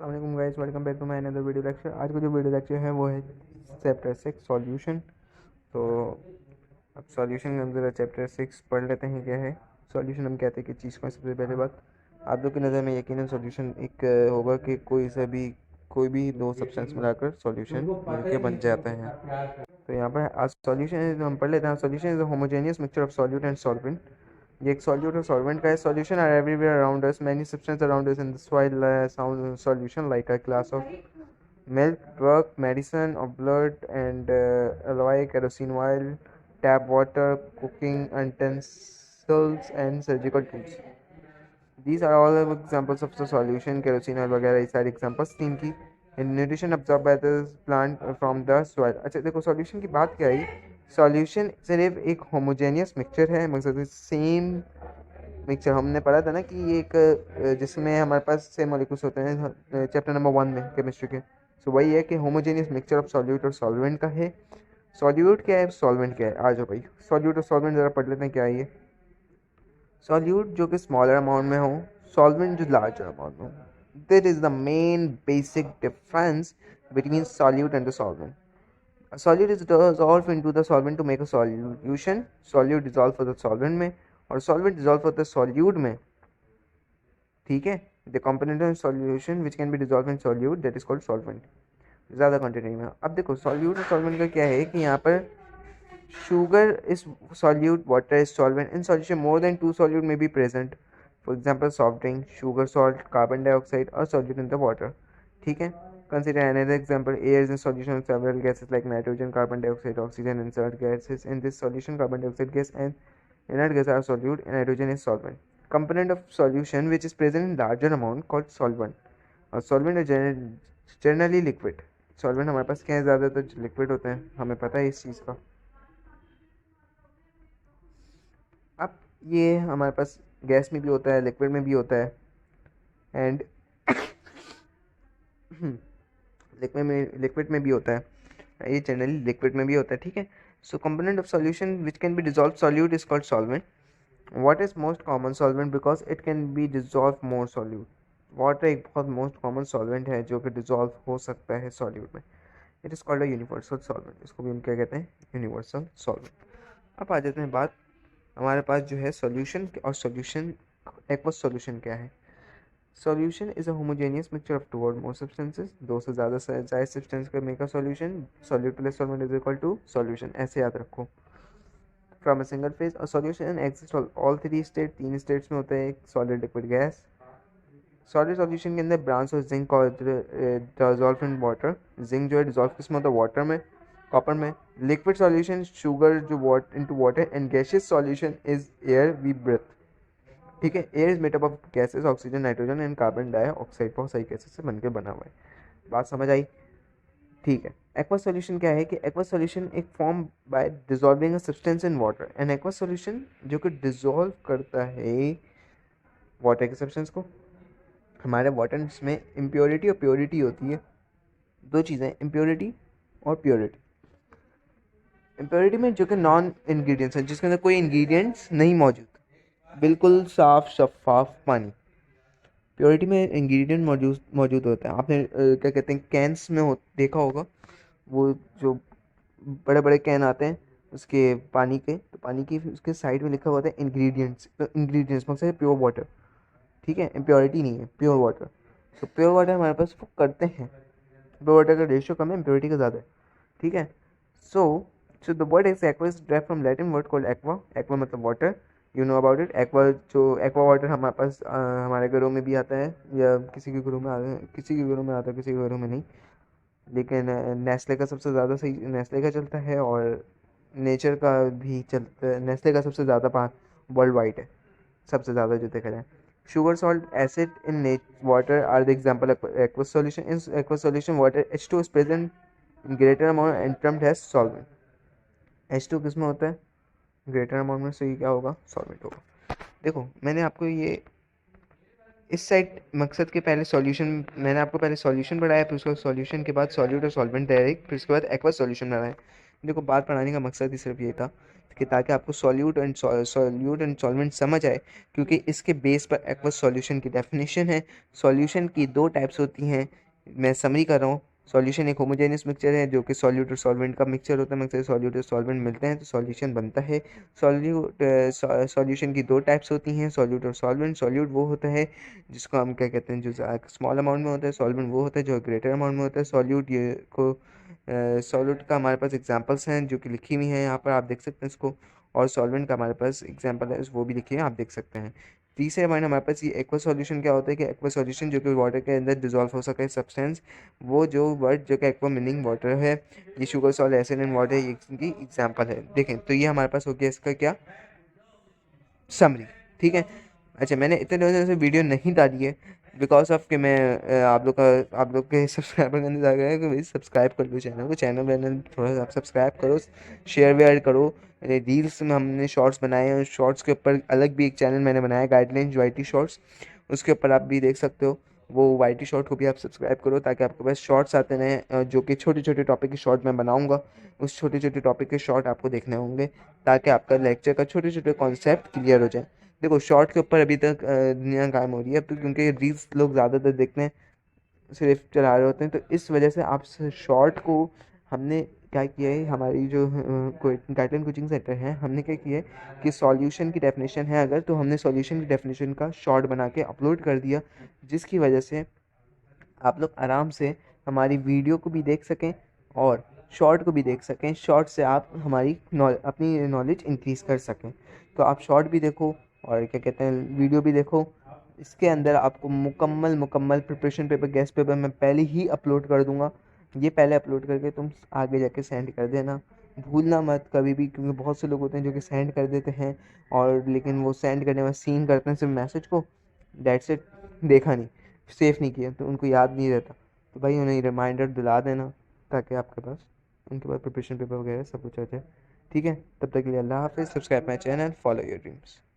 अस्सलाम वालेकुम guys, welcome back to my another video lecture. आज का जो वीडियो लेक्चर है वो है चैप्टर 6 सॉल्यूशन। तो अब सॉल्यूशन के अंदर चैप्टर 6 पढ़ लेते हैं क्या है सॉल्यूशन। हम कहते हैं कि चीज़ को सबसे पहले बात आप लोग की नज़र में यकीनन सॉल्यूशन एक होगा कि कोई भी दो सब्सटेंस मिलाकर सॉल्यूशन मिलके बन जाते हैं। तो यहाँ पर आज सॉल्यूशन हम पढ़ लेते हैं। Solution is a homogeneous mixture of solute and solvent. ये एक सॉल्यूट और सॉल्वेंट का है। Solution are everywhere around us, many substance around us in this while sound solution like a class of milk, drug, medicine of blood, and alloy, kerosene oil, tap water, cooking utensils, and surgical tools. These are all examples of the solution. Kerosene oil वगैरह ये सारी examples तीन की in nutrition absorbed by the plant from the soil. अच्छा देखो solution की बात क्या आई। solution सिर्फ एक homogeneous mixture है, मतलब सेम मिक्सचर। हमने पढ़ा था ना कि ये एक जिसमें हमारे पास सेम मॉलिक्यूल्स होते हैं चैप्टर नंबर 1 में केमिस्ट्री के। सो वही है कि होमोजेनियस मिक्सचर ऑफ सॉल्यूट और सॉल्वेंट का है। सॉल्यूट क्या है, सॉल्वेंट क्या है, आ जाओ भाई सॉल्यूट और सॉल्वेंट ज़रा पढ़ लेते हैं क्या है ये। सॉल्यूट जो कि स्मॉलर अमाउंट में हो, सॉल्वेंट जो लार्जर अमाउंट में हो। This is the main basic difference between solute and the solvent. A solute is dissolved into the solvent to make a solution. Solute dissolve for the solvent में और solvent dissolve for the solute में। ठीक है, the component of solution which can be dissolved in solute that is called solvent। ज़्यादा quantity में। अब देखो solute और solvent का क्या है कि यहाँ पर sugar is solute, water is solvent। in solution more than two solute may be present, for example soft drink, sugar, salt, carbon dioxide or solute in the water। ठीक है, consider another example, air is in solution of several gases like nitrogen, carbon dioxide, oxygen and solid gases। in this solution carbon dioxide gas and inert gas are solute and nitrogen is solvent। component of solution which is present in larger amount called solvent। और solvent is generally liquid। solvent हमारे पास क्या है, ज़्यादातर liquid होते हैं, हमें पता है इस चीज़ का। अब ये हमारे पास गैस में भी होता है, लिक्विड में भी होता है, एंड लिक्विड में भी होता है, ये जनरली लिक्विड में भी होता है। ठीक है, so component of solution which can be dissolve solute is called solvent. Water is most common solvent because it can be dissolve more solute. Water एक बहुत मोस्ट कॉमन सॉल्वेंट है जो कि डिजॉल्व हो सकता है सॉल्यूट में। It is called a universal solvent. इसको भी हम क्या कहते हैं, यूनिवर्सल सॉल्वेंट। अब आ जाते हैं बात हमारे पास जो है सॉल्यूशन और सॉल्यूशन एक्वस सॉल्यूशन क्या है। Solution is a homogeneous mixture of two or more substances. दो से ज़्यादा सब्सटेंस का make a solution. Solute plus solvent is equal to solution, ऐसे याद रखो। From a single phase a solution exist all three state, तीन states में होते हैं, एक solid, liquid, gas. Solid solution के अंदर ब्रांच ऑफ जिंक और डिजॉल्व इन वाटर। जिंक जो है डिजॉल्व किस में होता है, वाटर में, कॉपर में। लिक्विड सॉल्यूशन शुगर जो into water, and gaseous solution is air we breathe. ठीक है, air is made up of gases oxygen, nitrogen and carbon dioxide. बहुत सारी गैसेस से बनकर बना हुआ है। बात समझ आई? ठीक है, एक्वस सॉल्यूशन क्या है कि एक्वस सॉल्यूशन एक form by dissolving a substance in water. And aqueous solution जो कि डिजॉल्व करता है वाटर के सब्सटेंस को। हमारे वाटर में इम्प्योरिटी और प्योरिटी होती है, दो चीज़ें, इम्प्योरिटी और प्योरिटी। इम्प्योरिटी में जो कि नॉन इंग्रेडिएंट्स हैं, जिसके अंदर कोई इंग्रेडिएंट्स नहीं मौजूद, बिल्कुल साफ शफाफ पानी। प्योरिटी में इंग्रेडिएंट मौजूद मौजूद होता है। आपने क्या कहते हैं, कैंस में देखा होगा, वो जो बड़े बड़े कैन आते हैं उसके पानी के, तो पानी की उसके साइड में लिखा हुआ होता है इंग्रेडिएंट्स। तो इंग्रेडिएंट्स मतलब है प्योर वाटर। ठीक है, इम्प्योरिटी नहीं है, प्योर वाटर। तो प्योर वाटर हमारे पास वो करते हैं, प्योर वाटर का रेशियो कम है, इम्प्योरिटी का ज़्यादा है। ठीक है, so the word is aqua is drive from Latin word called aqua. Aqua मतलब water, you know about it. Aqua जो एक्वा वाटर हमारे पास हमारे घरों में भी आता है, या किसी के घरों में आता है, किसी के घरों में आता है, किसी के घरों में नहीं। लेकिन नेस्ले का सबसे ज़्यादा सही नेस्ले का चलता है, और नेचर का भी चलता है। नेस्ले का सबसे ज़्यादा वर्ल्ड वाइड है, सबसे ज़्यादा जो देखा जाए। sugar salt acid in water are the example of aqueous solution। in aqueous solution water H2 is present in greater amount and termed as solvent। H2 किस में होता है, ग्रेटर अमाउंट में, सही क्या होगा, सॉल्वेंट होगा। देखो मैंने आपको ये इस साइड मकसद के पहले सॉल्यूशन, मैंने आपको पहले सॉल्यूशन पढ़ाया, फिर उसके सॉल्यूशन के बाद सॉल्यूट और सॉल्वेंट डायरेक्ट, फिर उसके बाद एक्वस सॉल्यूशन बनाया। देखो बात पढ़ाने का मकसद ही सिर्फ ये था कि ताकि आपको सॉल्यूट एंड सॉल्वेंट समझ आए, क्योंकि इसके बेस पर एक्वस सॉल्यूशन की डेफिनेशन है। सॉल्यूशन की दो टाइप्स होती हैं, मैं समरी कर रहा हूँ। सॉल्यूशन एक होमोजेनियस मिक्सचर है जो कि सॉल्यूट और सॉल्वेंट का मिक्सचर होता है, मिक्सचर सॉल्यूट और सॉल्वेंट मिलते हैं तो सॉल्यूशन बनता है। सॉल्यूशन की दो टाइप्स होती हैं, सॉल्यूट और सॉल्वेंट। सॉल्यूट वो होता है जिसको हम क्या कहते हैं, जो स्मॉल अमाउंट में होता है। सॉल्वेंट वो होता है जो ग्रेटर अमाउंट में होता है। सॉल्यूट ये को सॉल्यूट का हमारे पास एग्जांपल्स हैं जो कि लिखी हुई हैं, यहाँ पर आप देख सकते हैं इसको। और सॉल्वेंट का हमारे पास एग्जांपल है, वो भी लिखी है, आप देख सकते हैं। तीसरे पॉइंट हमारे पास ये एक्वा सॉल्यूशन क्या होता है कि एक्वा सॉल्यूशन जो कि वाटर के अंदर डिजोल्व हो सके सब्सटेंस, वो जो वर्ड जो कि एक्वा मीनिंग वाटर है, ये sugar salt acid and water, ये इनकी एग्जांपल है। देखें तो ये हमारे पास हो गया इसका क्या समरी, ठीक है। अच्छा, मैंने इतने दिनों से वीडियो नहीं डाली है बिकॉज ऑफ कि मैं आप लोग के सब्सक्राइबर करने जा रहे हैं कि भाई सब्सक्राइब कर लो चैनल को, चैनल वैनल थोड़ा सा आप सब्सक्राइब करो, शेयर वेयर करो। रील्स में हमने शॉर्ट्स बनाए हैं, शॉर्ट्स के ऊपर अलग भी एक चैनल मैंने बनाया है, गाइडलाइंस वाई शॉर्ट्स, उसके ऊपर आप भी देख सकते हो। वो वाई शॉर्ट को भी आप सब्सक्राइब करो ताकि आपके पास शॉर्ट्स आते रहें, जो कि छोटे छोटे टॉपिक के शॉर्ट मैं बनाऊंगा। उस छोटे छोटे टॉपिक के शॉर्ट आपको देखने होंगे ताकि आपका लेक्चर का छोटे छोटे कॉन्सेप्ट क्लियर हो जाए। देखो शॉर्ट के ऊपर अभी तक दुनिया कायम हो रही है अब तो, क्योंकि रील्स लोग ज़्यादातर देखते हैं, सिर्फ चला रहे होते हैं, तो इस वजह से आप शॉर्ट को हमने क्या किया है, हमारी जो गाइडलाइन कोचिंग सेंटर है, हमने क्या किया है कि सॉल्यूशन की डेफिनेशन है अगर, तो हमने सॉल्यूशन की डेफिनेशन का शॉर्ट बना के अपलोड कर दिया, जिसकी वजह से आप लोग आराम से हमारी वीडियो को भी देख सकें और शॉर्ट को भी देख सकें। शॉर्ट से आप हमारी अपनी नॉलेज इंक्रीज़ कर सकें। तो आप शॉर्ट भी देखो और क्या कहते हैं वीडियो भी देखो। इसके अंदर आपको मुकम्मल प्रिपरेशन पेपर, गेस्ट पेपर मैं पहले ही अपलोड कर दूंगा। ये पहले अपलोड करके तुम आगे जाके सेंड कर देना, भूलना मत कभी भी, क्योंकि बहुत से लोग होते हैं जो कि सेंड कर देते हैं और लेकिन वो सेंड करने में सीन करते हैं सिर्फ मैसेज को, डेट्स इट, देखा नहीं, सेव नहीं किया, तो उनको याद नहीं रहता। तो भाई उन्हें रिमाइंडर दिला देना ताकि आपके पास उनके पास प्रिपरेशन पेपर वगैरह सब कुछ आ जाए, ठीक है। तब तक के लिए अल्लाह हाफिज़। Subscribe my channel, follow your dreams.